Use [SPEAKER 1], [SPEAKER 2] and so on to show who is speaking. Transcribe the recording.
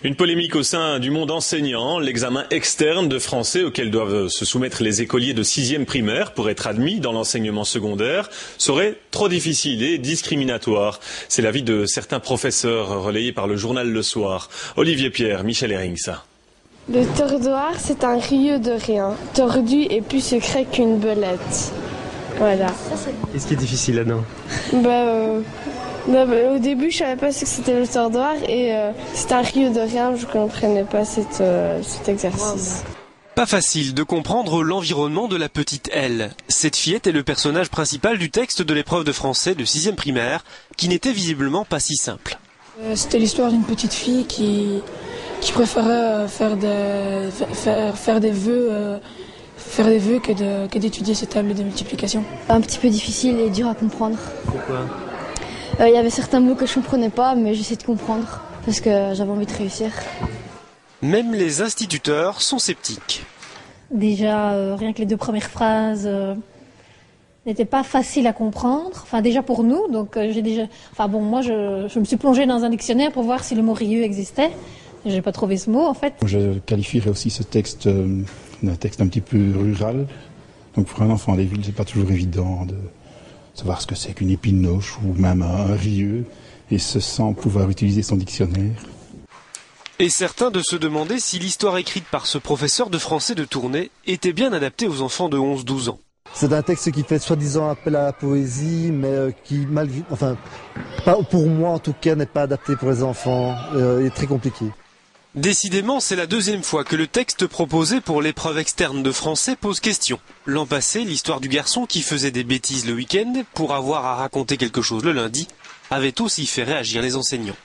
[SPEAKER 1] Une polémique au sein du monde enseignant. L'examen externe de français auquel doivent se soumettre les écoliers de 6e primaire pour être admis dans l'enseignement secondaire serait trop difficile et discriminatoire. C'est l'avis de certains professeurs relayés par le journal Le Soir. Olivier Pierre, Michel Herings.
[SPEAKER 2] Le tordoir, c'est un rieux de rien, tordu et plus secret qu'une belette. Voilà.
[SPEAKER 3] Qu'est-ce qui est difficile là-dedans?
[SPEAKER 2] Au début, je savais pas ce que c'était le tordoir et c'était un rieux de rien, je comprenais pas cet exercice.
[SPEAKER 3] Pas facile de comprendre l'environnement de la petite Elle. Cette fillette est le personnage principal du texte de l'épreuve de français de 6e primaire, qui n'était visiblement pas si simple.
[SPEAKER 4] C'était l'histoire d'une petite fille qui préférait faire des vœux que d'étudier ces tables de multiplication.
[SPEAKER 5] Un petit peu difficile et dur à comprendre.
[SPEAKER 3] Pourquoi?
[SPEAKER 5] Il y avait certains mots que je ne comprenais pas, mais j'essayais de comprendre parce que j'avais envie de réussir.
[SPEAKER 3] Même les instituteurs sont sceptiques.
[SPEAKER 6] Déjà, rien que les 2 premières phrases n'étaient pas faciles à comprendre. Enfin, déjà pour nous, donc moi, je me suis plongée dans un dictionnaire pour voir si le mot rieux existait. J'ai pas trouvé ce mot, en fait.
[SPEAKER 7] Je qualifierais aussi ce texte d'un texte un petit peu rural. Donc pour un enfant des villes, c'est pas toujours évident de savoir ce que c'est qu'une épinoche ou même un rieux, et ce sans pouvoir utiliser son dictionnaire.
[SPEAKER 3] Et certains de se demander si l'histoire écrite par ce professeur de français de Tournai était bien adaptée aux enfants de 11-12 ans.
[SPEAKER 8] C'est un texte qui fait soi-disant appel à la poésie, mais qui, pas pour moi en tout cas, n'est pas adapté pour les enfants. Il est très compliqué.
[SPEAKER 3] Décidément, c'est la 2e fois que le texte proposé pour l'épreuve externe de français pose question. L'an passé, l'histoire du garçon qui faisait des bêtises le week-end pour avoir à raconter quelque chose le lundi avait aussi fait réagir les enseignants.